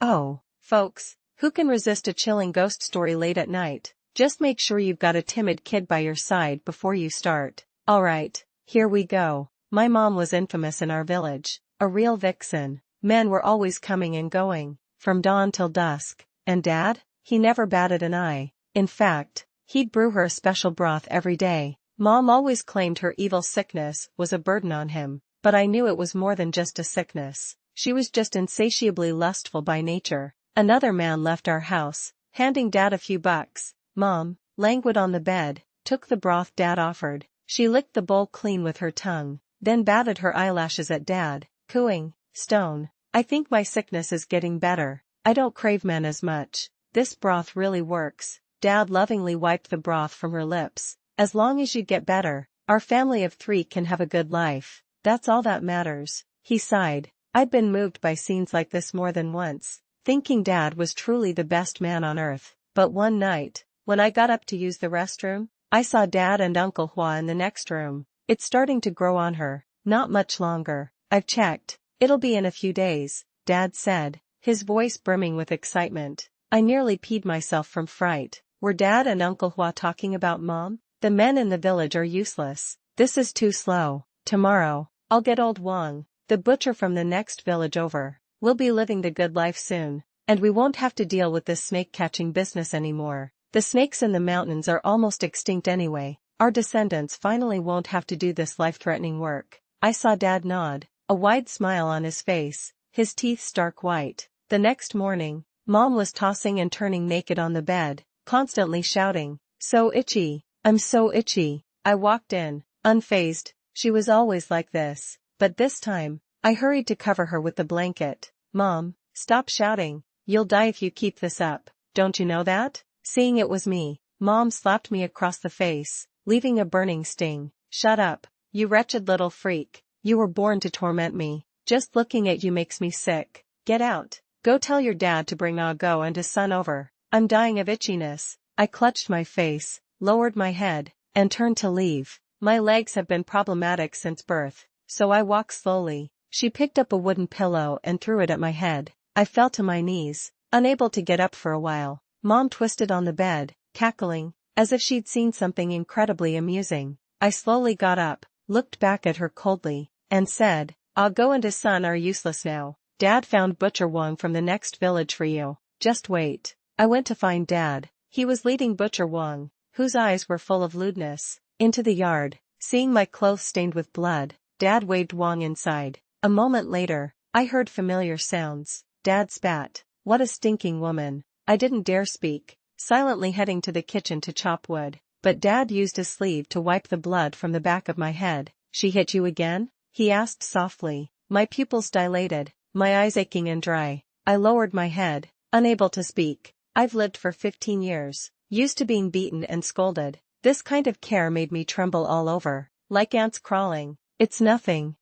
Oh, folks, who can resist a chilling ghost story late at night? Just make sure you've got a timid kid by your side before you start. Alright, here we go. My mom was infamous in our village, a real vixen. Men were always coming and going, from dawn till dusk. And Dad? He never batted an eye. In fact, he'd brew her a special broth every day. Mom always claimed her evil sickness was a burden on him, but I knew it was more than just a sickness. She was just insatiably lustful by nature. Another man left our house, handing Dad a few bucks. Mom, languid on the bed, took the broth Dad offered. She licked the bowl clean with her tongue, then batted her eyelashes at Dad, cooing, "Stone, I think my sickness is getting better. I don't crave men as much. This broth really works." Dad lovingly wiped the broth from her lips. "As long as you get better, our family of 3 can have a good life. That's all that matters." He sighed. I'd been moved by scenes like this more than once, thinking Dad was truly the best man on earth. But one night, when I got up to use the restroom, I saw Dad and Uncle Hua in the next room. "It's starting to grow on her. Not much longer. I've checked. It'll be in a few days," Dad said, his voice brimming with excitement. I nearly peed myself from fright. Were Dad and Uncle Hua talking about Mom? The men in the village are useless. This is too slow. Tomorrow, I'll get old Wang, the butcher from the next village over. We'll be living the good life soon, and we won't have to deal with this snake-catching business anymore. The snakes in the mountains are almost extinct anyway. Our descendants finally won't have to do this life-threatening work. I saw Dad nod, a wide smile on his face, his teeth stark white. The next morning, Mom was tossing and turning naked on the bed, constantly shouting, "So itchy, I'm so itchy." I walked in, unfazed. She was always like this, but this time, I hurried to cover her with the blanket. "Mom, stop shouting. You'll die if you keep this up. Don't you know that?" Seeing it was me, Mom slapped me across the face, leaving a burning sting. "Shut up, you wretched little freak. You were born to torment me. Just looking at you makes me sick. Get out. Go tell your dad to bring Ah Go and his son over. I'm dying of itchiness." I clutched my face, lowered my head, and turned to leave. My legs have been problematic since birth, so I walk slowly. She picked up a wooden pillow and threw it at my head. I fell to my knees, unable to get up for a while. Mom twisted on the bed, cackling, as if she'd seen something incredibly amusing. I slowly got up, looked back at her coldly, and said, "Ah Go and his son are useless now. Dad found Butcher Wong from the next village for you. Just wait." I went to find Dad. He was leading Butcher Wong, whose eyes were full of lewdness, into the yard. Seeing my clothes stained with blood, Dad waved Wong inside. A moment later, I heard familiar sounds. Dad spat. "What a stinking woman." I didn't dare speak, silently heading to the kitchen to chop wood, but Dad used his sleeve to wipe the blood from the back of my head. "She hit you again?" he asked softly. My pupils dilated, my eyes aching and dry. I lowered my head, unable to speak. "I've lived for 15 years, used to being beaten and scolded. This kind of care made me tremble all over, like ants crawling." It's nothing,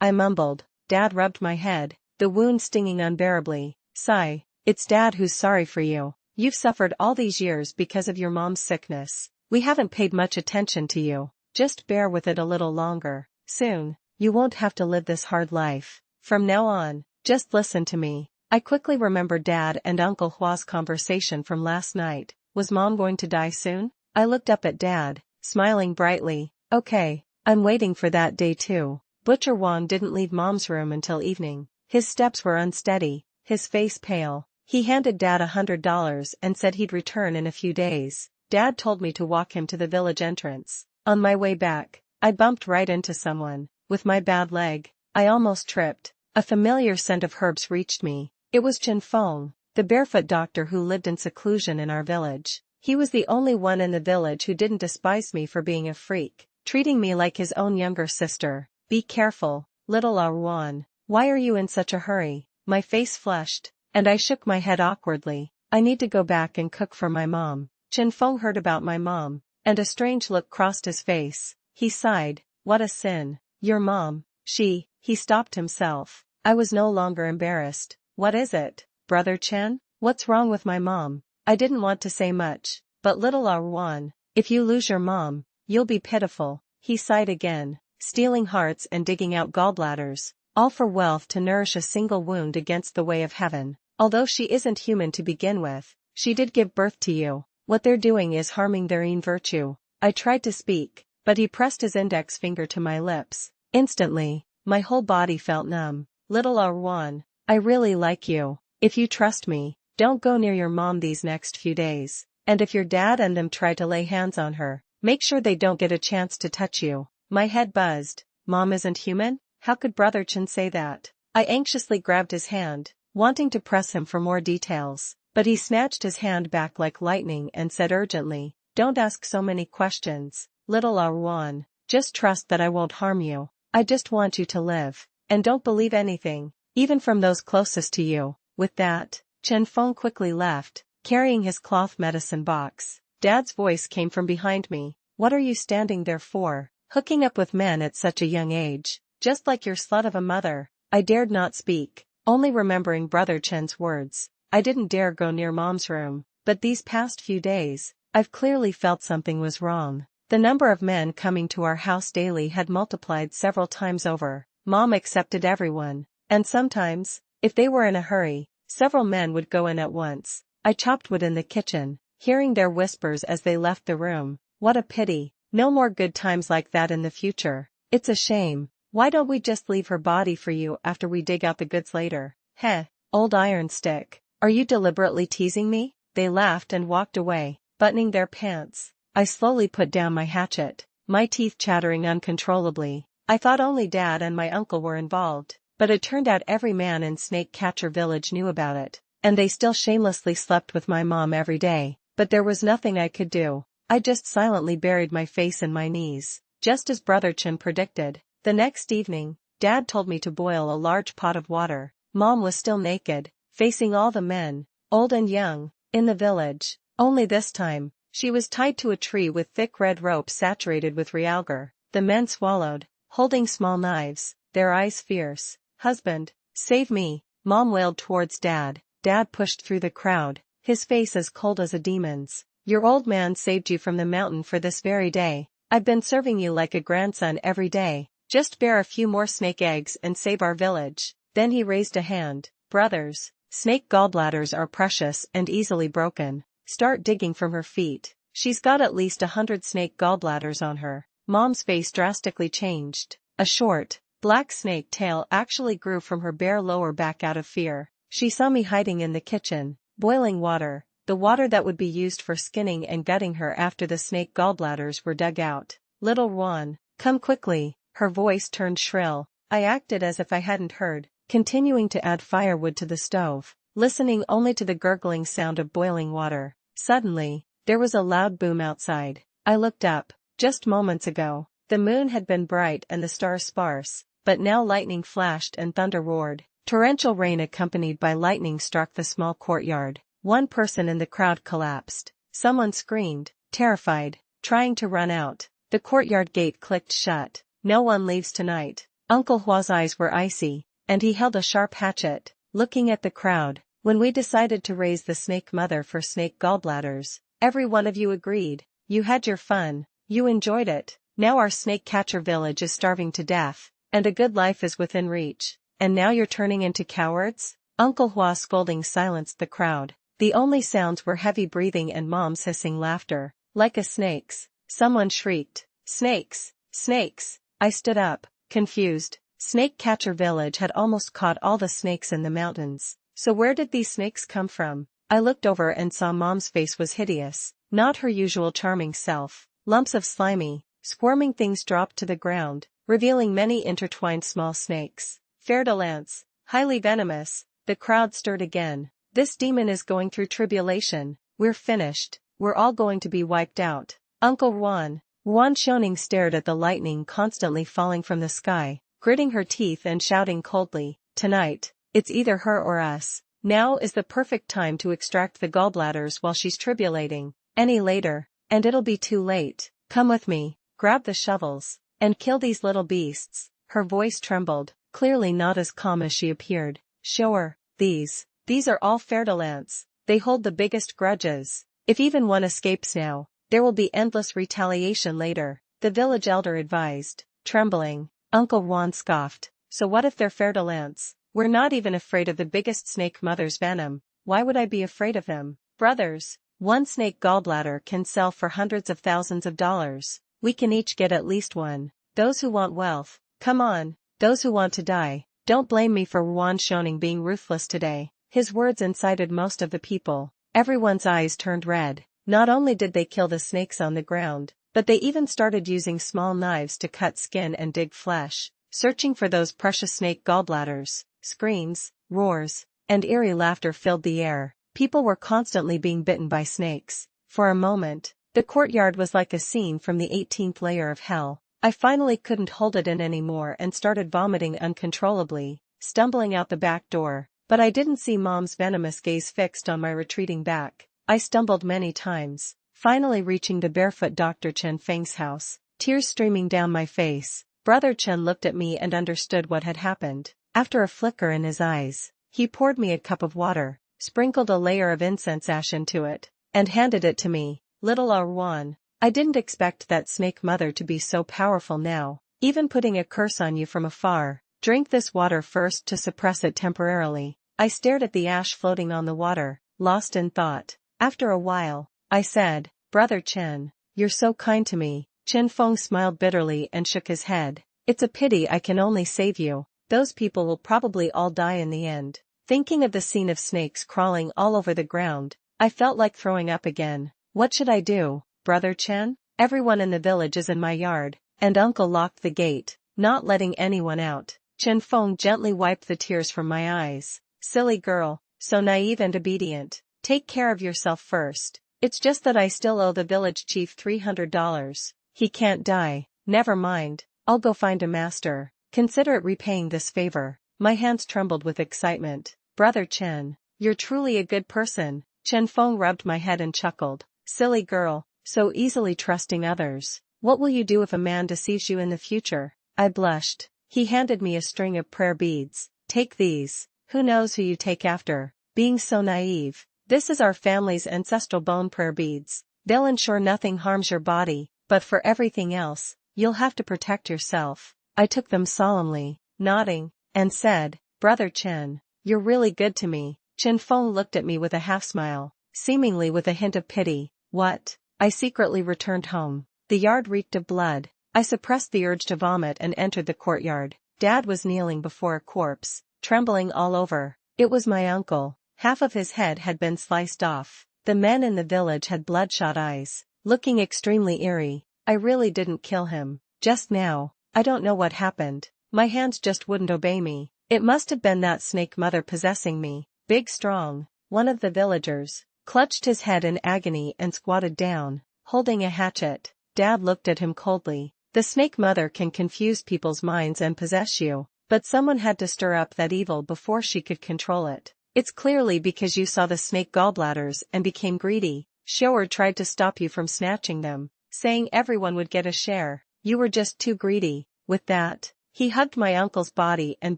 I mumbled. Dad rubbed my head, the wound stinging unbearably. "Sigh, it's Dad who's sorry for you. You've suffered all these years because of your mom's sickness. We haven't paid much attention to you. Just bear with it a little longer. Soon, you won't have to live this hard life. From now on, just listen to me." I quickly remembered Dad and Uncle Hua's conversation from last night. Was Mom going to die soon? I looked up at Dad, smiling brightly. "Okay, I'm waiting for that day too." Butcher Wong didn't leave Mom's room until evening. His steps were unsteady, his face pale. He handed Dad $100 and said he'd return in a few days. Dad told me to walk him to the village entrance. On my way back, I bumped right into someone. With my bad leg, I almost tripped. A familiar scent of herbs reached me. It was Chen Feng, the barefoot doctor who lived in seclusion in our village. He was the only one in the village who didn't despise me for being a freak, treating me like his own younger sister. "Be careful, little Arwan. Why are you in such a hurry?" My face flushed, and I shook my head awkwardly. "I need to go back and cook for my mom." Chen Feng heard about my mom, and a strange look crossed his face. He sighed. "What a sin. Your mom, He stopped himself. I was no longer embarrassed. "What is it, Brother Chen? What's wrong with my mom?" I didn't want to say much, but little Arwan, if you lose your mom, you'll be pitiful. He sighed again, stealing hearts and digging out gallbladders. all for wealth to nourish a single wound against the way of heaven. Although she isn't human to begin with, she did give birth to you. What they're doing is harming their own virtue. I tried to speak, but he pressed his index finger to my lips. Instantly, my whole body felt numb. Little Arwan, I really like you. If you trust me, don't go near your mom these next few days. And if your dad and them try to lay hands on her, make sure they don't get a chance to touch you. My head buzzed. Mom isn't human? How could Brother Chen say that? I anxiously grabbed his hand, wanting to press him for more details, but he snatched his hand back like lightning and said urgently, "Don't ask so many questions, little Arwan. Just trust that I won't harm you. I just want you to live. And don't believe anything, even from those closest to you." With that, Chen Feng quickly left, carrying his cloth medicine box. Dad's voice came from behind me. "What are you standing there for? Hooking up with men at such a young age, just like your slut of a mother." I dared not speak, only remembering Brother Chen's words. I didn't dare go near Mom's room, but these past few days, I've clearly felt something was wrong. The number of men coming to our house daily had multiplied several times over. Mom accepted everyone, and sometimes, if they were in a hurry, several men would go in at once. I chopped wood in the kitchen, hearing their whispers as they left the room. What a pity, no more good times like that in the future. It's a shame. Why don't we just leave her body for you after we dig out the goods later? Heh, old iron stick. Are you deliberately teasing me? They laughed and walked away, buttoning their pants. I slowly put down my hatchet, my teeth chattering uncontrollably. I thought only Dad and my uncle were involved, but it turned out every man in Snake Catcher Village knew about it, and they still shamelessly slept with my mom every day. But there was nothing I could do. I just silently buried my face in my knees, just as Brother Chen predicted. The next evening, Dad told me to boil a large pot of water. Mom was still naked, facing all the men, old and young, in the village. Only this time, she was tied to a tree with thick red rope saturated with realgar. The men swallowed, holding small knives, their eyes fierce. "Husband, save me," Mom wailed towards Dad. Dad pushed through the crowd, his face as cold as a demon's. "Your old man saved you from the mountain for this very day. I've been serving you like a grandson every day. Just bear a few more snake eggs and save our village." Then he raised a hand. "Brothers, snake gallbladders are precious and easily broken. Start digging from her feet. She's got at least 100 snake gallbladders on her." Mom's face drastically changed. A short, black snake tail actually grew from her bare lower back out of fear. She saw me hiding in the kitchen, boiling water, the water that would be used for skinning and gutting her after the snake gallbladders were dug out. "Little Juan, come quickly." Her voice turned shrill. I acted as if I hadn't heard, continuing to add firewood to the stove, listening only to the gurgling sound of boiling water. Suddenly, there was a loud boom outside. I looked up. Just moments ago, the moon had been bright and the stars sparse, but now lightning flashed and thunder roared. Torrential rain accompanied by lightning struck the small courtyard. One person in the crowd collapsed. Someone screamed, terrified, trying to run out. The courtyard gate clicked shut. "No one leaves tonight." Uncle Hua's eyes were icy, and he held a sharp hatchet, looking at the crowd. "When we decided to raise the snake mother for snake gallbladders, every one of you agreed. You had your fun, you enjoyed it. Now our snake catcher village is starving to death, and a good life is within reach. And now you're turning into cowards?" Uncle Hua's scolding silenced the crowd. The only sounds were heavy breathing and Mom's hissing laughter. "Like a snake's," someone shrieked. "Snakes! Snakes!" I stood up, confused. Snake Catcher Village had almost caught all the snakes in the mountains. So where did these snakes come from? I looked over and saw Mom's face was hideous, not her usual charming self. Lumps of slimy, squirming things dropped to the ground, revealing many intertwined small snakes. Fer-de-lance, highly venomous. The crowd stirred again. "This demon is going through tribulation. We're finished. We're all going to be wiped out." "Uncle Juan." Juan Shoning stared at the lightning constantly falling from the sky, gritting her teeth and shouting coldly, "Tonight, it's either her or us. Now is the perfect time to extract the gallbladders while she's tribulating. Any later, and it'll be too late. Come with me, grab the shovels, and kill these little beasts." Her voice trembled, clearly not as calm as she appeared. "Sure, these are all fer-de-lance. They hold the biggest grudges. If even one escapes now, there will be endless retaliation later," the village elder advised, trembling. Uncle Juan scoffed. So what if they're fer-de-lance? We're not even afraid of the biggest snake mother's venom. Why would I be afraid of him? Brothers, one snake gallbladder can sell for hundreds of thousands of dollars. We can each get at least one. Those who want wealth, come on. Those who want to die, don't blame me for Juan Shoning being ruthless today. His words incited most of the people. Everyone's eyes turned red. Not only did they kill the snakes on the ground, but they even started using small knives to cut skin and dig flesh, searching for those precious snake gallbladders. Screams, roars, and eerie laughter filled the air. People were constantly being bitten by snakes. For a moment, the courtyard was like a scene from the 18th layer of hell. I finally couldn't hold it in anymore and started vomiting uncontrollably, stumbling out the back door. But I didn't see Mom's venomous gaze fixed on my retreating back. I stumbled many times, finally reaching the barefoot Dr. Chen Feng's house, tears streaming down my face. Brother Chen looked at me and understood what had happened. After a flicker in his eyes, he poured me a cup of water, sprinkled a layer of incense ash into it, and handed it to me. Little Arwan, I didn't expect that snake mother to be so powerful now, even putting a curse on you from afar. Drink this water first to suppress it temporarily. I stared at the ash floating on the water, lost in thought. After a while, I said, Brother Chen, you're so kind to me. Chen Feng smiled bitterly and shook his head. It's a pity I can only save you. Those people will probably all die in the end. Thinking of the scene of snakes crawling all over the ground, I felt like throwing up again. What should I do, Brother Chen? Everyone in the village is in my yard, and Uncle locked the gate, not letting anyone out. Chen Feng gently wiped the tears from my eyes. Silly girl, so naive and obedient. Take care of yourself first. It's just that I still owe the village chief $300. He can't die. Never mind, I'll go find a master. Consider it repaying this favor. My hands trembled with excitement. Brother Chen, you're truly a good person. Chen Feng rubbed my head and chuckled. Silly girl, so easily trusting others. What will you do if a man deceives you in the future? I blushed. He handed me a string of prayer beads. Take these. Who knows who you take after? Being so naive. This is our family's ancestral bone prayer beads. They'll ensure nothing harms your body, but for everything else, you'll have to protect yourself. I took them solemnly, nodding, and said, Brother Chen, you're really good to me. Chen Feng looked at me with a half-smile, seemingly with a hint of pity. What? I secretly returned home. The yard reeked of blood. I suppressed the urge to vomit and entered the courtyard. Dad was kneeling before a corpse, trembling all over. It was my uncle. Half of his head had been sliced off. The men in the village had bloodshot eyes, looking extremely eerie. I really didn't kill him. Just now, I don't know what happened. My hands just wouldn't obey me. It must have been that snake mother possessing me. Big Strong, one of the villagers, clutched his head in agony and squatted down, holding a hatchet. Dad looked at him coldly. The snake mother can confuse people's minds and possess you, but someone had to stir up that evil before she could control it. It's clearly because you saw the snake gallbladders and became greedy. Shower tried to stop you from snatching them, saying everyone would get a share. You were just too greedy. With that, he hugged my uncle's body and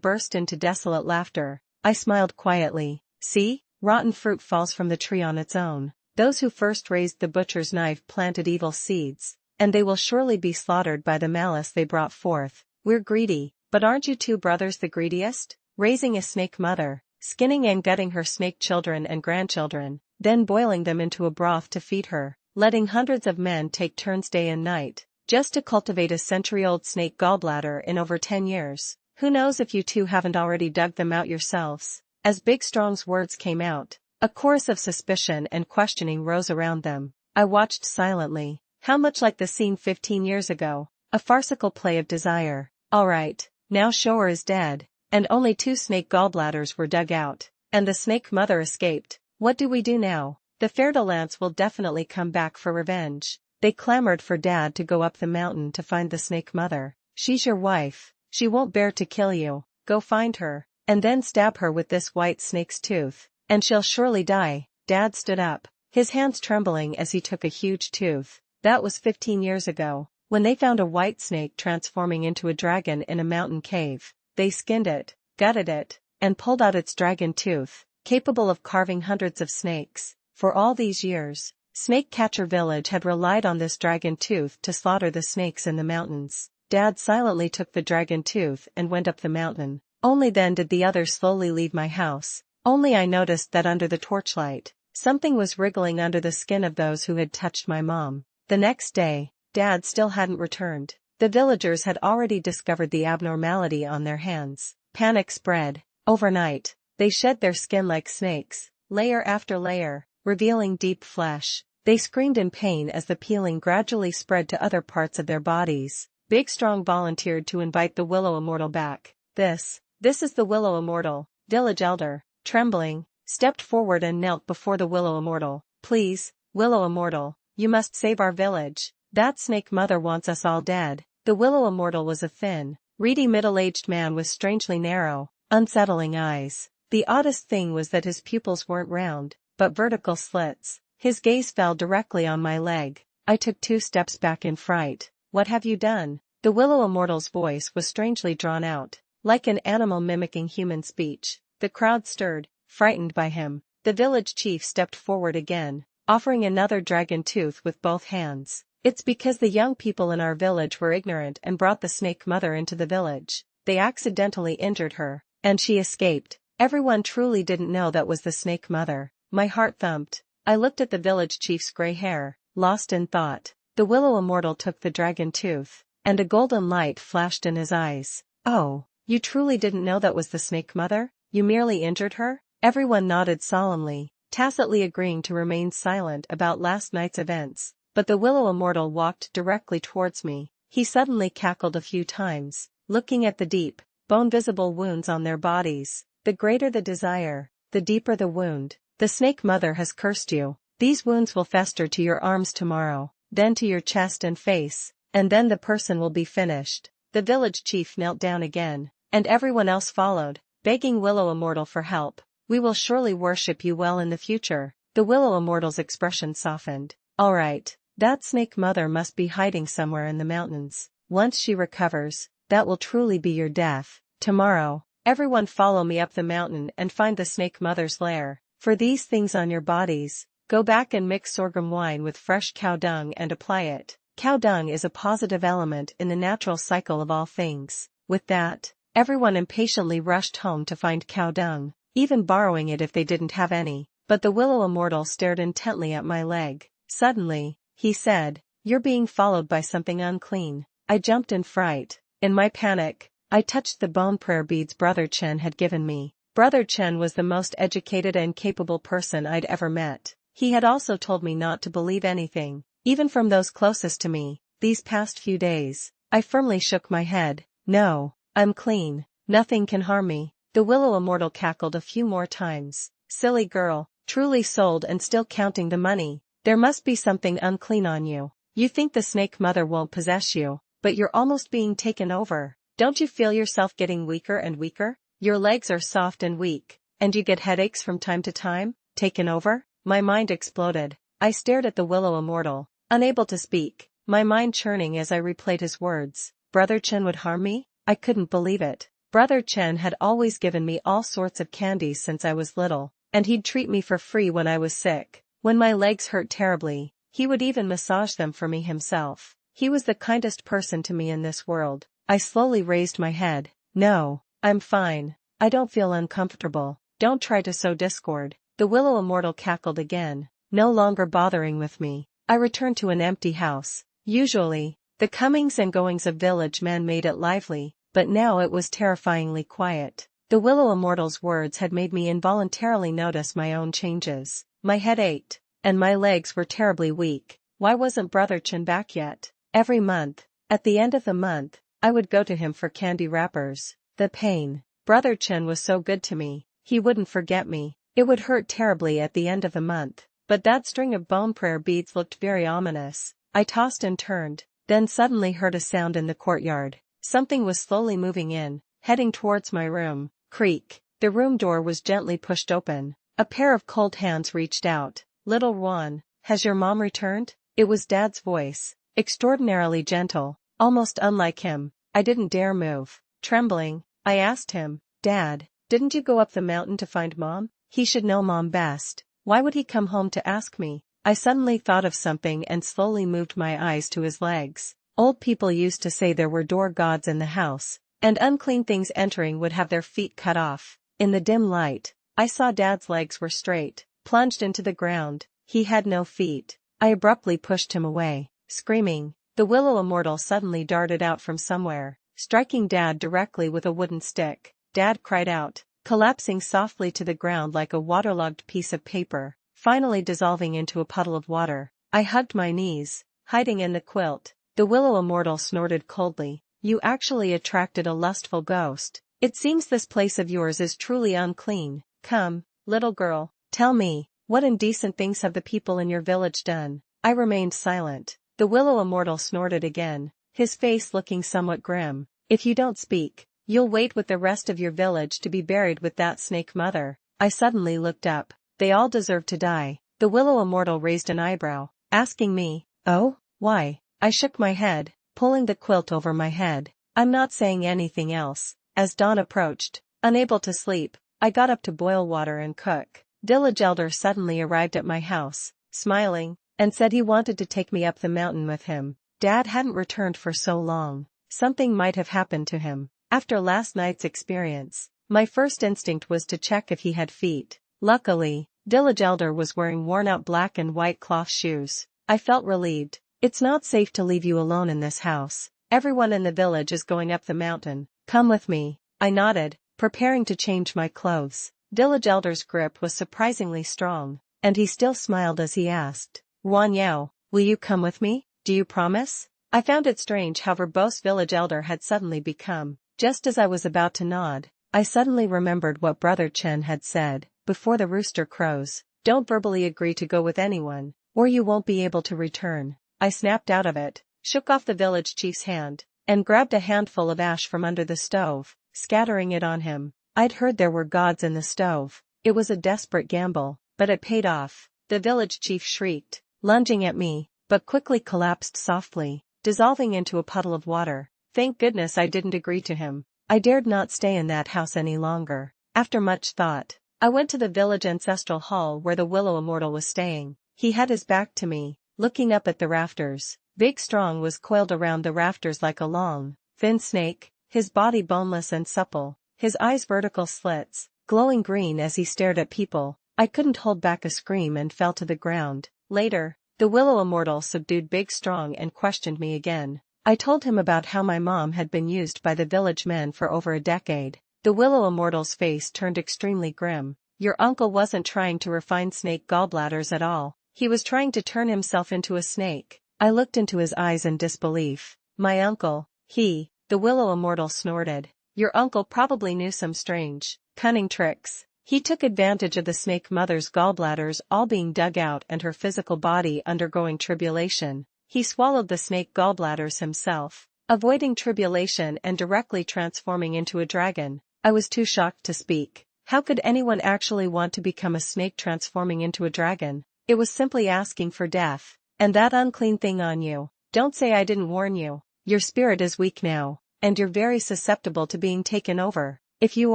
burst into desolate laughter. I smiled quietly. See, rotten fruit falls from the tree on its own. Those who first raised the butcher's knife planted evil seeds, and they will surely be slaughtered by the malice they brought forth. We're greedy, but aren't you two brothers the greediest? Raising a snake mother, skinning and gutting her snake children and grandchildren, then boiling them into a broth to feed her, letting hundreds of men take turns day and night, just to cultivate a century-old snake gallbladder in over 10 years. Who knows if you two haven't already dug them out yourselves? As Big Strong's words came out, a chorus of suspicion and questioning rose around them. I watched silently. How much like the scene 15 years ago, a farcical play of desire. Alright, now Shower is dead, and only 2 snake gallbladders were dug out, and the snake mother escaped. What do we do now? The fer-de-lance will definitely come back for revenge. They clamored for Dad to go up the mountain to find the snake mother. She's your wife. She won't bear to kill you. Go find her, and then stab her with this white snake's tooth, and she'll surely die. Dad stood up, his hands trembling as he took a huge tooth. That was 15 years ago, when they found a white snake transforming into a dragon in a mountain cave. They skinned it, gutted it, and pulled out its dragon tooth, capable of carving hundreds of snakes. For all these years, Snake Catcher Village had relied on this dragon tooth to slaughter the snakes in the mountains. Dad silently took the dragon tooth and went up the mountain. Only then did the others slowly leave my house. Only I noticed that under the torchlight, something was wriggling under the skin of those who had touched my mom. The next day, Dad still hadn't returned. The villagers had already discovered the abnormality on their hands. Panic spread. Overnight, they shed their skin like snakes, layer after layer, revealing deep flesh. They screamed in pain as the peeling gradually spread to other parts of their bodies. Big Strong volunteered to invite the Willow Immortal back. This is the Willow Immortal. Village elder, trembling, stepped forward and knelt before the Willow Immortal. Please, Willow Immortal, you must save our village. That snake mother wants us all dead. The Willow Immortal was a thin, reedy middle-aged man with strangely narrow, unsettling eyes. The oddest thing was that his pupils weren't round, but vertical slits. His gaze fell directly on my leg. I took 2 steps back in fright. What have you done? The Willow Immortal's voice was strangely drawn out, like an animal mimicking human speech. The crowd stirred, frightened by him. The village chief stepped forward again, offering another dragon tooth with both hands. It's because the young people in our village were ignorant and brought the snake mother into the village. They accidentally injured her, and she escaped. Everyone truly didn't know that was the snake mother. My heart thumped. I looked at the village chief's gray hair, lost in thought. The Willow Immortal took the dragon tooth, and a golden light flashed in his eyes. Oh, you truly didn't know that was the snake mother? You merely injured her? Everyone nodded solemnly, tacitly agreeing to remain silent about last night's events. But the Willow Immortal walked directly towards me. He suddenly cackled a few times, looking at the deep, bone-visible wounds on their bodies. The greater the desire, the deeper the wound. The snake mother has cursed you. These wounds will fester to your arms tomorrow, then to your chest and face, and then the person will be finished. The village chief knelt down again, and everyone else followed, begging Willow Immortal for help. We will surely worship you well in the future. The Willow Immortal's expression softened. All right. That snake mother must be hiding somewhere in the mountains. Once she recovers, that will truly be your death. Tomorrow, everyone follow me up the mountain and find the snake mother's lair. For these things on your bodies, go back and mix sorghum wine with fresh cow dung and apply it. Cow dung is a positive element in the natural cycle of all things. With that, everyone impatiently rushed home to find cow dung, even borrowing it if they didn't have any. But the Willow Immortal stared intently at my leg. Suddenly, he said, "You're being followed by something unclean." I jumped in fright. In my panic, I touched the bone prayer beads Brother Chen had given me. Brother Chen was the most educated and capable person I'd ever met. He had also told me not to believe anything, even from those closest to me, these past few days. I firmly shook my head. No, I'm clean. Nothing can harm me. The Willow Immortal cackled a few more times. Silly girl, truly sold and still counting the money. There must be something unclean on you. You think the snake mother won't possess you, but you're almost being taken over. Don't you feel yourself getting weaker and weaker? Your legs are soft and weak, and you get headaches from time to time? Taken over? My mind exploded. I stared at the Willow Immortal, unable to speak, my mind churning as I replayed his words. Brother Chen would harm me? I couldn't believe it. Brother Chen had always given me all sorts of candies since I was little, and he'd treat me for free when I was sick. When my legs hurt terribly, he would even massage them for me himself. He was the kindest person to me in this world. I slowly raised my head. No, I'm fine. I don't feel uncomfortable. Don't try to sow discord. The Willow Immortal cackled again, no longer bothering with me. I returned to an empty house. Usually, the comings and goings of village men made it lively, but now it was terrifyingly quiet. The Willow Immortal's words had made me involuntarily notice my own changes. My head ached, and my legs were terribly weak. Why wasn't Brother Chen back yet? Every month, at the end of the month, I would go to him for candy wrappers. The pain. Brother Chen was so good to me. He wouldn't forget me. It would hurt terribly at the end of the month. But that string of bone prayer beads looked very ominous. I tossed and turned, then suddenly heard a sound in the courtyard. Something was slowly moving in, heading towards my room. Creak. The room door was gently pushed open. A pair of cold hands reached out. Little Juan, has your mom returned? It was Dad's voice, extraordinarily gentle, almost unlike him. I didn't dare move. Trembling, I asked him, Dad, didn't you go up the mountain to find Mom? He should know Mom best. Why would he come home to ask me? I suddenly thought of something and slowly moved my eyes to his legs. Old people used to say there were door gods in the house, and unclean things entering would have their feet cut off. In the dim light, I saw Dad's legs were straight, plunged into the ground. He had no feet. I abruptly pushed him away, screaming. The willow immortal suddenly darted out from somewhere, striking Dad directly with a wooden stick. Dad cried out, collapsing softly to the ground like a waterlogged piece of paper, finally dissolving into a puddle of water. I hugged my knees, hiding in the quilt. The willow immortal snorted coldly. You actually attracted a lustful ghost. It seems this place of yours is truly unclean. Come, little girl, tell me, what indecent things have the people in your village done? I remained silent. The willow immortal snorted again, his face looking somewhat grim. If you don't speak, you'll wait with the rest of your village to be buried with that snake mother. I suddenly looked up. They all deserve to die. The willow immortal raised an eyebrow, asking me, oh, why? I shook my head, pulling the quilt over my head. I'm not saying anything else. As dawn approached, unable to sleep, I got up to boil water and cook. Village elder suddenly arrived at my house, smiling, and said he wanted to take me up the mountain with him. Dad hadn't returned for so long. Something might have happened to him. After last night's experience, my first instinct was to check if he had feet. Luckily, village elder was wearing worn-out black and white cloth shoes. I felt relieved. It's not safe to leave you alone in this house. Everyone in the village is going up the mountain. Come with me. I nodded, preparing to change my clothes. Village elder's grip was surprisingly strong, and he still smiled as he asked, Guan Yao, will you come with me? Do you promise? I found it strange how verbose village elder had suddenly become. Just as I was about to nod, I suddenly remembered what Brother Chen had said, before the rooster crows. Don't verbally agree to go with anyone, or you won't be able to return. I snapped out of it, shook off the village chief's hand, and grabbed a handful of ash from under the stove, scattering it on him. I'd heard there were gods in the stove. It was a desperate gamble, but it paid off. The village chief shrieked, lunging at me, but quickly collapsed softly, dissolving into a puddle of water. Thank goodness I didn't agree to him. I dared not stay in that house any longer. After much thought, I went to the village ancestral hall where the willow immortal was staying. He had his back to me, looking up at the rafters. Big Strong was coiled around the rafters like a long, thin snake, his body boneless and supple, his eyes vertical slits, glowing green as he stared at people. I couldn't hold back a scream and fell to the ground. Later, the willow immortal subdued Big Strong and questioned me again. I told him about how my mom had been used by the village men for over a decade. The willow immortal's face turned extremely grim. Your uncle wasn't trying to refine snake gallbladders at all. He was trying to turn himself into a snake. I looked into his eyes in disbelief. My uncle, the willow immortal snorted. Your uncle probably knew some strange, cunning tricks. He took advantage of the snake mother's gallbladders all being dug out and her physical body undergoing tribulation. He swallowed the snake gallbladders himself, avoiding tribulation and directly transforming into a dragon. I was too shocked to speak. How could anyone actually want to become a snake transforming into a dragon? It was simply asking for death. And that unclean thing on you. Don't say I didn't warn you. Your spirit is weak now, and you're very susceptible to being taken over. If you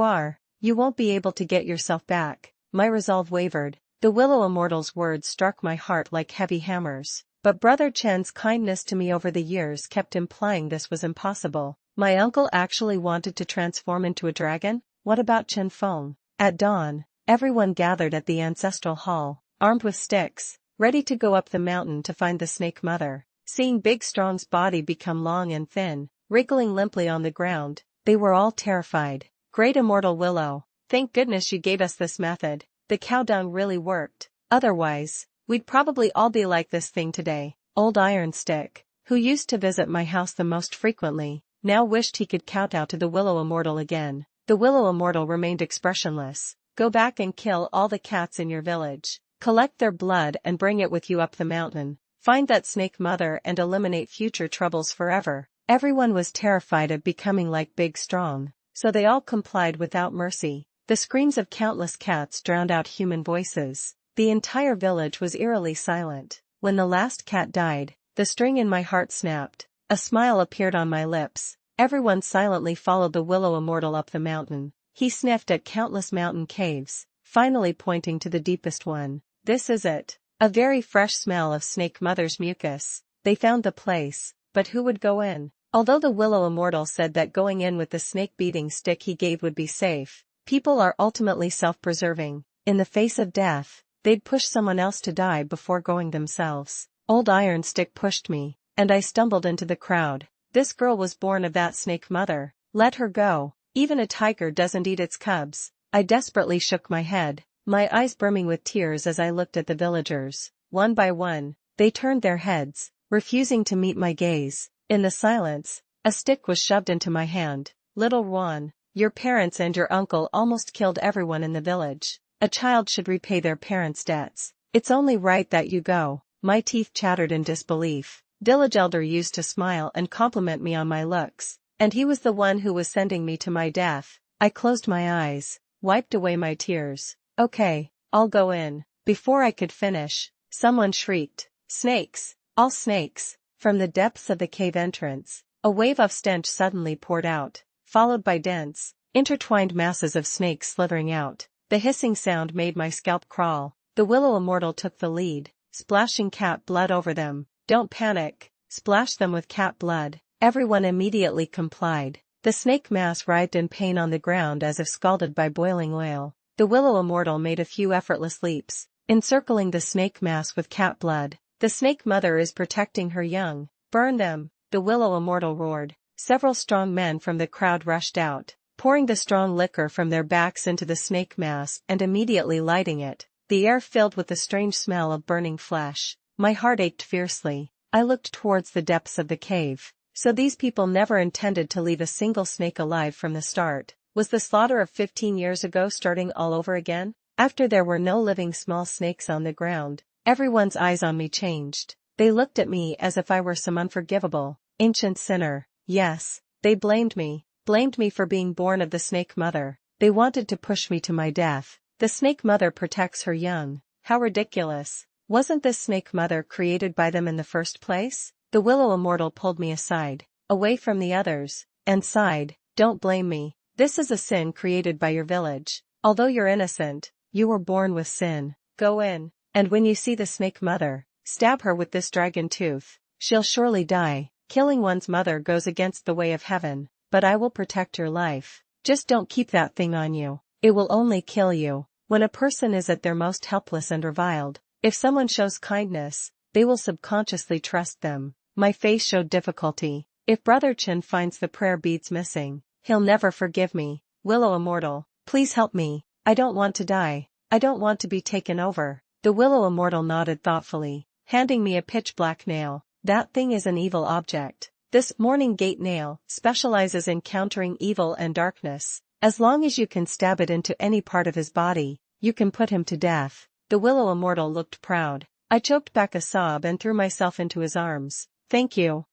are, you won't be able to get yourself back. My resolve wavered. The willow immortal's words struck my heart like heavy hammers. But Brother Chen's kindness to me over the years kept implying this was impossible. My uncle actually wanted to transform into a dragon? What about Chen Feng? At dawn, everyone gathered at the ancestral hall, armed with sticks, ready to go up the mountain to find the snake mother. Seeing Big Strong's body become long and thin, wriggling limply on the ground, they were all terrified. Great immortal Willow, thank goodness you gave us this method. The cow dung really worked. Otherwise, we'd probably all be like this thing today. Old Iron Stick, who used to visit my house the most frequently, now wished he could kowtow to the Willow Immortal again. The Willow Immortal remained expressionless. Go back and kill all the cats in your village. Collect their blood and bring it with you up the mountain. Find that snake mother and eliminate future troubles forever. Everyone was terrified of becoming like Big Strong, so they all complied without mercy. The screams of countless cats drowned out human voices. The entire village was eerily silent. When the last cat died, the string in my heart snapped. A smile appeared on my lips. Everyone silently followed the Willow Immortal up the mountain. He sniffed at countless mountain caves, finally pointing to the deepest one. This is it. A very fresh smell of snake mother's mucus. They found the place, but who would go in? Although the Willow Immortal said that going in with the snake-beating stick he gave would be safe, people are ultimately self-preserving. In the face of death, they'd push someone else to die before going themselves. Old Iron Stick pushed me, and I stumbled into the crowd. This girl was born of that snake mother. Let her go. Even a tiger doesn't eat its cubs. I desperately shook my head, my eyes brimming with tears as I looked at the villagers. One by one, they turned their heads, refusing to meet my gaze. In the silence, a stick was shoved into my hand. Little Juan, your parents and your uncle almost killed everyone in the village. A child should repay their parents' debts. It's only right that you go. My teeth chattered in disbelief. Diligilder used to smile and compliment me on my looks, and he was the one who was sending me to my death. I closed my eyes, wiped away my tears. Okay, I'll go in. Before I could finish, someone shrieked, "Snakes! All snakes!" From the depths of the cave entrance, a wave of stench suddenly poured out, followed by dense, intertwined masses of snakes slithering out. The hissing sound made my scalp crawl. The Willow Immortal took the lead, splashing cat blood over them. Don't panic. Splash them with cat blood. Everyone immediately complied. The snake mass writhed in pain on the ground as if scalded by boiling oil. The Willow Immortal made a few effortless leaps, encircling the snake mass with cat blood. The snake mother is protecting her young. Burn them, the Willow Immortal roared. Several strong men from the crowd rushed out, pouring the strong liquor from their backs into the snake mass and immediately lighting it. The air filled with the strange smell of burning flesh. My heart ached fiercely. I looked towards the depths of the cave. So these people never intended to leave a single snake alive from the start. Was the slaughter of 15 years ago starting all over again? After there were no living small snakes on the ground, everyone's eyes on me changed. They looked at me as if I were some unforgivable, ancient sinner. Yes, they blamed me for being born of the snake mother. They wanted to push me to my death. The snake mother protects her young. How ridiculous. Wasn't this snake mother created by them in the first place? The Willow Immortal pulled me aside, away from the others, and sighed, "Don't blame me. This is a sin created by your village. Although you're innocent, you were born with sin. Go in, and when you see the snake mother, stab her with this dragon tooth. She'll surely die. Killing one's mother goes against the way of heaven, but I will protect your life. Just don't keep that thing on you. It will only kill you." When a person is at their most helpless and reviled, if someone shows kindness, they will subconsciously trust them. My face showed difficulty. If Brother Chin finds the prayer beads missing, he'll never forgive me. Willow Immortal, please help me. I don't want to die. I don't want to be taken over. The Willow Immortal nodded thoughtfully, handing me a pitch-black nail. That thing is an evil object. This Morning Gate nail specializes in countering evil and darkness. As long as you can stab it into any part of his body, you can put him to death. The Willow Immortal looked proud. I choked back a sob and threw myself into his arms. Thank you.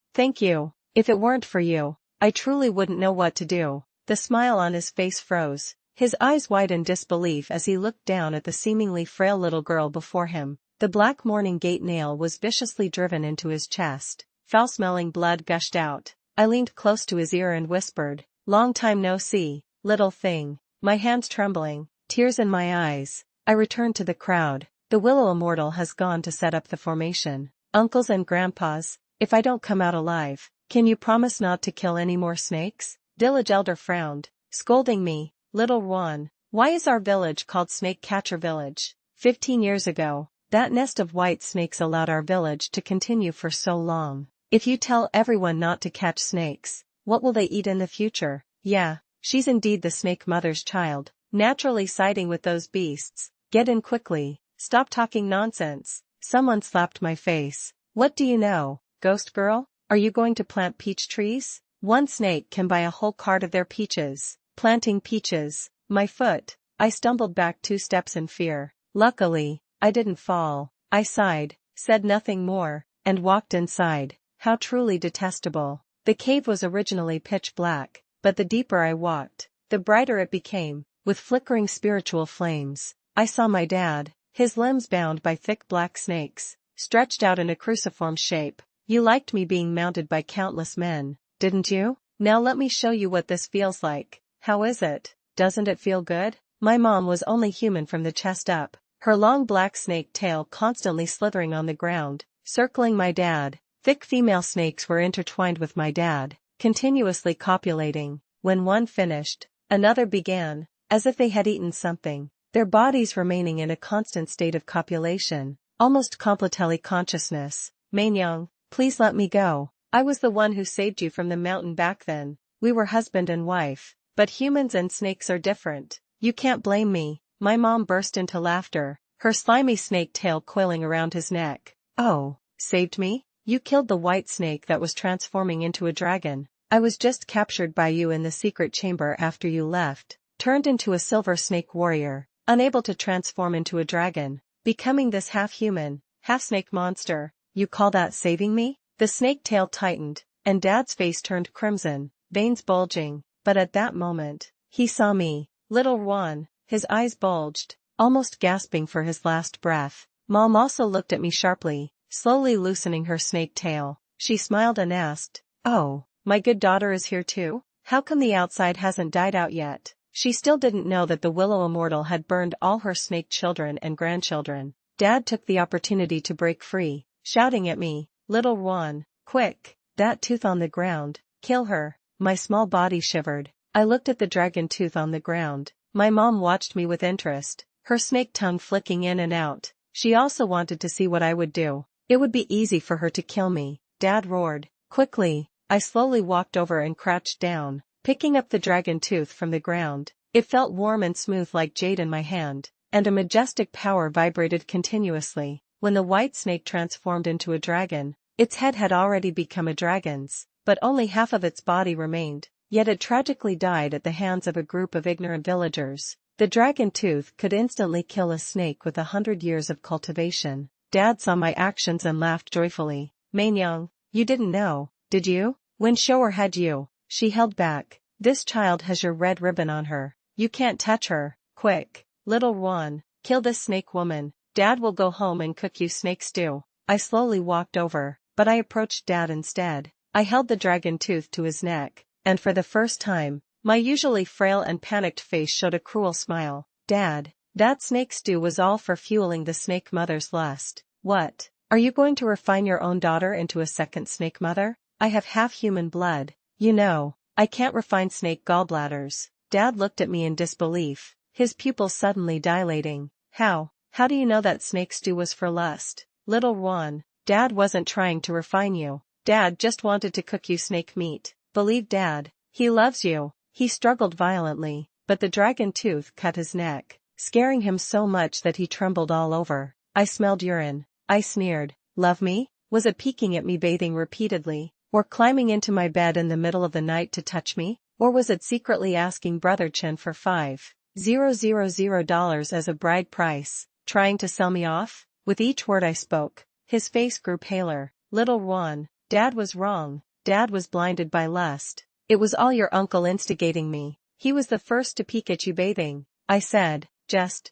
If it weren't for you, I truly wouldn't know what to do. The smile on his face froze. His eyes wide in disbelief as he looked down at the seemingly frail little girl before him. The black Morning Gate nail was viciously driven into his chest. Foul-smelling blood gushed out. I leaned close to his ear and whispered, "Long time no see, little thing." My hands trembling, tears in my eyes, I returned to the crowd. The Willow Immortal has gone to set up the formation. Uncles and grandpas, if I don't come out alive, can you promise not to kill any more snakes? Diligilder frowned, scolding me. Little Juan, why is our village called Snake Catcher Village? 15 years ago, that nest of white snakes allowed our village to continue for so long. If you tell everyone not to catch snakes, what will they eat in the future? Yeah, she's indeed the snake mother's child, naturally siding with those beasts. Get in quickly. Stop talking nonsense. Someone slapped my face. What do you know, ghost girl? Are you going to plant peach trees? One snake can buy a whole cart of their peaches. Planting peaches. My foot. I stumbled back 2 steps in fear. Luckily, I didn't fall. I sighed, said nothing more, and walked inside. How truly detestable. The cave was originally pitch black, but the deeper I walked, the brighter it became, with flickering spiritual flames. I saw my dad, his limbs bound by thick black snakes, stretched out in a cruciform shape. You liked me being mounted by countless men, didn't you? Now let me show you what this feels like. How is it? Doesn't it feel good? My mom was only human from the chest up, her long black snake tail constantly slithering on the ground, circling my dad, Thick female snakes were intertwined with my dad, continuously copulating. When one finished, another began, as if they had eaten something, their bodies remaining in a constant state of copulation, almost completely consciousness. Mainyang, please let me go. I was the one who saved you from the mountain back then. We were husband and wife, but humans and snakes are different. You can't blame me. My mom burst into laughter, her slimy snake tail coiling around his neck. Oh, saved me? You killed the white snake that was transforming into a dragon. I was just captured by you in the secret chamber after you left, turned into a silver snake warrior, unable to transform into a dragon, becoming this half-human, half-snake monster. You call that saving me? The snake tail tightened, and Dad's face turned crimson, veins bulging, but at that moment, he saw me, little Juan, his eyes bulged, almost gasping for his last breath. Mom also looked at me sharply, slowly loosening her snake tail. She smiled and asked, "Oh, my good daughter is here too? How come the outside hasn't died out yet?" She still didn't know that the Willow Immortal had burned all her snake children and grandchildren. Dad took the opportunity to break free, shouting at me, "Little Juan, quick, that tooth on the ground, kill her." My small body shivered. I looked at the dragon tooth on the ground. My mom watched me with interest, her snake tongue flicking in and out. She also wanted to see what I would do. It would be easy for her to kill me. Dad roared. Quickly, I slowly walked over and crouched down, picking up the dragon tooth from the ground. It felt warm and smooth like jade in my hand, and a majestic power vibrated continuously. When the white snake transformed into a dragon, its head had already become a dragon's, but only half of its body remained, yet it tragically died at the hands of a group of ignorant villagers. The dragon tooth could instantly kill a snake with 100 years of cultivation. Dad saw my actions and laughed joyfully. Mainyang, you didn't know, did you? When Shower had you, she held back. This child has your red ribbon on her. You can't touch her. Quick, little Juan, kill this snake woman. Dad will go home and cook you snake stew. I slowly walked over, but I approached Dad instead. I held the dragon tooth to his neck, and for the first time, my usually frail and panicked face showed a cruel smile. Dad, that snake stew was all for fueling the snake mother's lust. What? Are you going to refine your own daughter into a second snake mother? I have half-human blood. You know, I can't refine snake gallbladders. Dad looked at me in disbelief, his pupils suddenly dilating. How do you know that snake stew was for lust? Little Juan, Dad wasn't trying to refine you. Dad just wanted to cook you snake meat. Believe Dad, he loves you. He struggled violently, but the dragon tooth cut his neck, scaring him so much that he trembled all over. I smelled urine. I sneered. Love me? Was it peeking at me bathing repeatedly, or climbing into my bed in the middle of the night to touch me? Or was it secretly asking Brother Chen for $5,000 as a bride price, trying to sell me off? With each word I spoke, his face grew paler. Little Juan, Dad was wrong. Dad was blinded by lust. It was all your uncle instigating me. He was the first to peek at you bathing. I said, just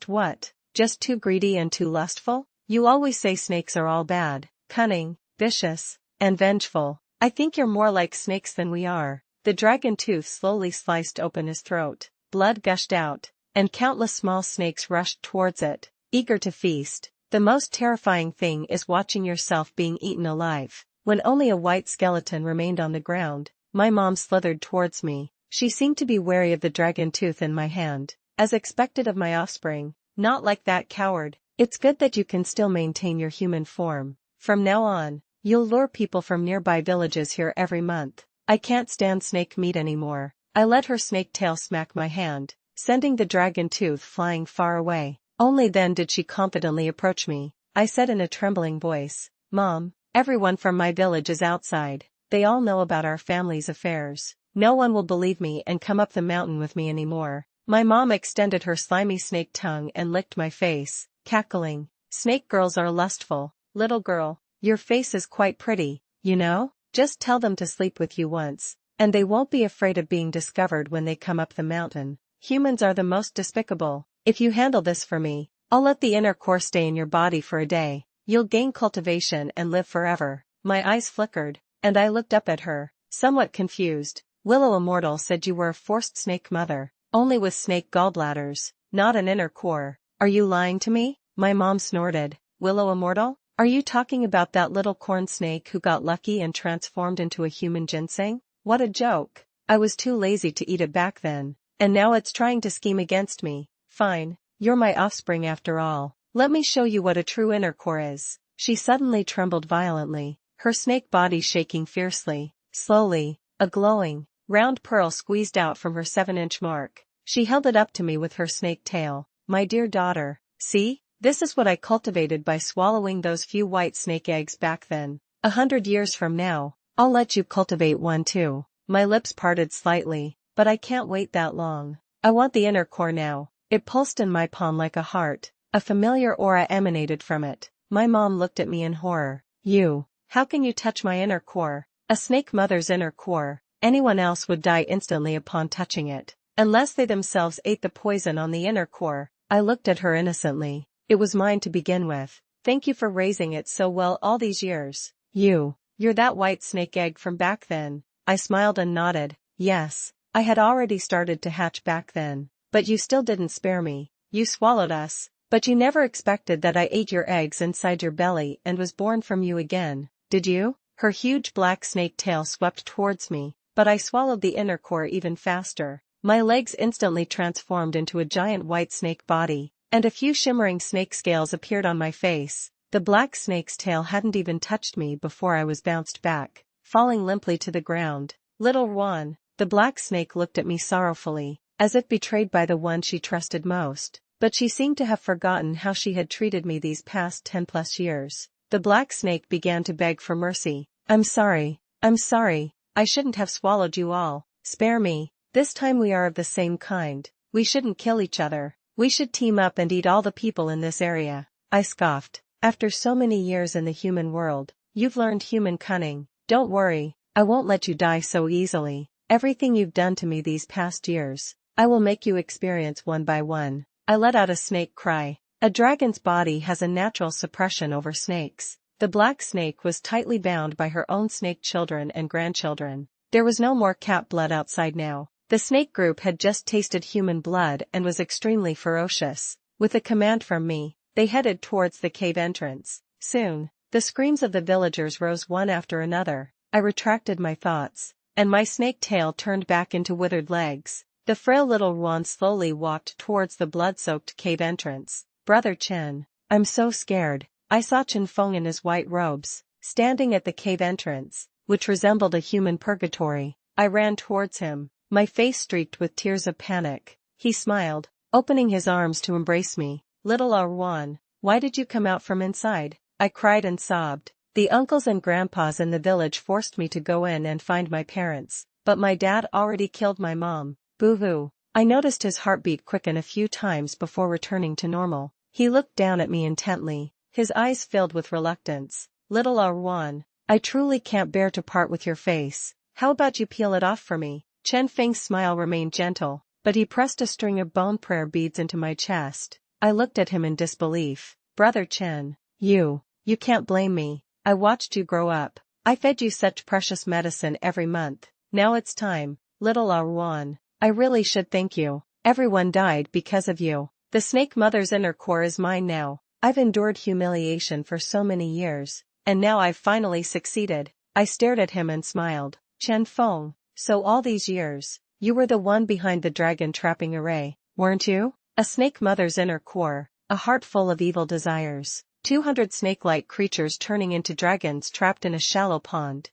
what? Just too greedy and too lustful? You always say snakes are all bad, cunning, vicious, and vengeful. I think you're more like snakes than we are. The dragon tooth slowly sliced open his throat. Blood gushed out, and countless small snakes rushed towards it, eager to feast. The most terrifying thing is watching yourself being eaten alive. When only a white skeleton remained on the ground, my mom slithered towards me. She seemed to be wary of the dragon tooth in my hand, as expected of my offspring. Not like that coward. It's good that you can still maintain your human form. From now on, you'll lure people from nearby villages here every month. I can't stand snake meat anymore. I let her snake tail smack my hand, sending the dragon tooth flying far away. Only then did she confidently approach me. I said in a trembling voice, Mom, everyone from my village is outside. They all know about our family's affairs. No one will believe me and come up the mountain with me anymore. My mom extended her slimy snake tongue and licked my face, cackling. Snake girls are lustful. Little girl, your face is quite pretty, you know? Just tell them to sleep with you once, and they won't be afraid of being discovered when they come up the mountain. Humans are the most despicable. If you handle this for me, I'll let the inner core stay in your body for a day. You'll gain cultivation and live forever. My eyes flickered, and I looked up at her, somewhat confused. Willow Immortal said you were a forced snake mother, only with snake gallbladders, not an inner core. Are you lying to me? My mom snorted. Willow Immortal? Are you talking about that little corn snake who got lucky and transformed into a human ginseng? What a joke. I was too lazy to eat it back then. And now it's trying to scheme against me. Fine, you're my offspring after all. Let me show you what a true inner core is. She suddenly trembled violently, her snake body shaking fiercely. Slowly, a glowing, round pearl squeezed out from her 7-inch mark. She held it up to me with her snake tail. My dear daughter, see? This is what I cultivated by swallowing those few white snake eggs back then. 100 years from now, I'll let you cultivate one too. My lips parted slightly, but I can't wait that long. I want the inner core now. It pulsed in my palm like a heart. A familiar aura emanated from it. My mom looked at me in horror. How can you touch my inner core? A snake mother's inner core. Anyone else would die instantly upon touching it, unless they themselves ate the poison on the inner core. I looked at her innocently. It was mine to begin with. Thank you for raising it so well all these years. You're that white snake egg from back then. I smiled and nodded. Yes, I had already started to hatch back then. But you still didn't spare me. You swallowed us. But you never expected that I ate your eggs inside your belly and was born from you again, did you? Her huge black snake tail swept towards me, but I swallowed the inner core even faster. My legs instantly transformed into a giant white snake body, and a few shimmering snake scales appeared on my face. The black snake's tail hadn't even touched me before I was bounced back, falling limply to the ground. Little Juan, the black snake looked at me sorrowfully, as if betrayed by the one she trusted most. But she seemed to have forgotten how she had treated me these past 10+ years. The black snake began to beg for mercy. I'm sorry. I shouldn't have swallowed you all. Spare me. This time we are of the same kind. We shouldn't kill each other. We should team up and eat all the people in this area. I scoffed. After so many years in the human world, you've learned human cunning. Don't worry. I won't let you die so easily. Everything you've done to me these past years, I will make you experience one by one. I let out a snake cry. A dragon's body has a natural suppression over snakes. The black snake was tightly bound by her own snake children and grandchildren. There was no more cat blood outside now. The snake group had just tasted human blood and was extremely ferocious. With a command from me, they headed towards the cave entrance. Soon, the screams of the villagers rose one after another. I retracted my thoughts, and my snake tail turned back into withered legs. The frail little Juan slowly walked towards the blood-soaked cave entrance. Brother Chen, I'm so scared. I saw Chen Feng in his white robes, standing at the cave entrance, which resembled a human purgatory. I ran towards him, my face streaked with tears of panic. He smiled, opening his arms to embrace me. Little Juan, why did you come out from inside? I cried and sobbed. The uncles and grandpas in the village forced me to go in and find my parents, but my dad already killed my mom. Boo-hoo. I noticed his heartbeat quicken a few times before returning to normal. He looked down at me intently, his eyes filled with reluctance. Little Juan, I truly can't bear to part with your face. How about you peel it off for me? Chen Feng's smile remained gentle, but he pressed a string of bone prayer beads into my chest. I looked at him in disbelief. Brother Chen, you can't blame me. I watched you grow up. I fed you such precious medicine every month. Now it's time. Little Juan, I really should thank you. Everyone died because of you. The snake mother's inner core is mine now. I've endured humiliation for so many years, and now I've finally succeeded. I stared at him and smiled. Chen Feng, so all these years, you were the one behind the dragon trapping array, weren't you? A snake mother's inner core, a heart full of evil desires. 200 snake-like creatures turning into dragons trapped in a shallow pond.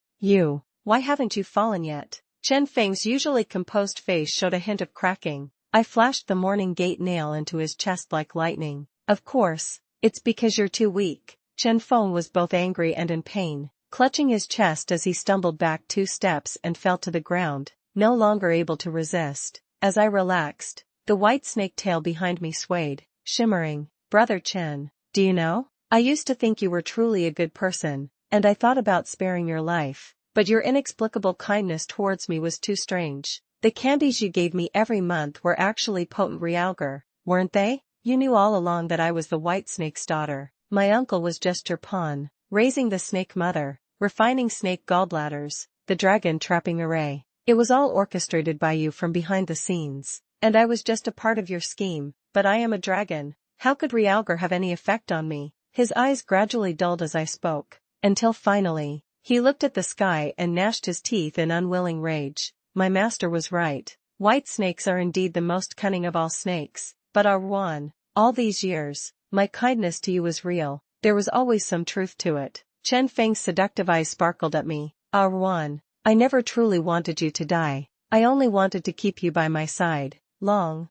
Why haven't you fallen yet? Chen Feng's usually composed face showed a hint of cracking. I flashed the morning gate nail into his chest like lightning. Of course, it's because you're too weak. Chen Feng was both angry and in pain, clutching his chest as he stumbled back 2 steps and fell to the ground, no longer able to resist. As I relaxed, the white snake tail behind me swayed, shimmering. Brother Chen, do you know? I used to think you were truly a good person, and I thought about sparing your life, but your inexplicable kindness towards me was too strange. The candies you gave me every month were actually potent realgar, weren't they? You knew all along that I was the white snake's daughter. My uncle was just your pawn, raising the snake mother, refining snake gallbladders, the dragon trapping array. It was all orchestrated by you from behind the scenes, and I was just a part of your scheme. But I am a dragon. How could realgar have any effect on me? His eyes gradually dulled as I spoke, until finally, he looked at the sky and gnashed his teeth in unwilling rage. My master was right. White snakes are indeed the most cunning of all snakes, but Arwan, all these years, my kindness to you was real, there was always some truth to it. Chen Feng's seductive eyes sparkled at me. Arwan, I never truly wanted you to die. I only wanted to keep you by my side. Long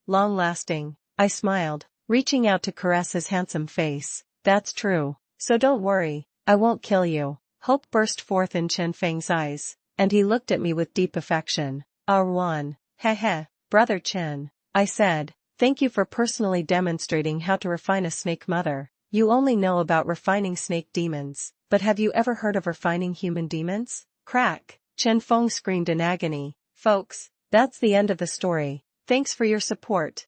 lasting. I smiled, reaching out to caress his handsome face. That's true. So don't worry, I won't kill you. Hope burst forth in Chen Feng's eyes, and he looked at me with deep affection. Arwan, brother Chen, I said, thank you for personally demonstrating how to refine a snake mother. You only know about refining snake demons, but have you ever heard of refining human demons? Crack! Chen Feng screamed in agony. Folks, that's the end of the story. Thanks for your support.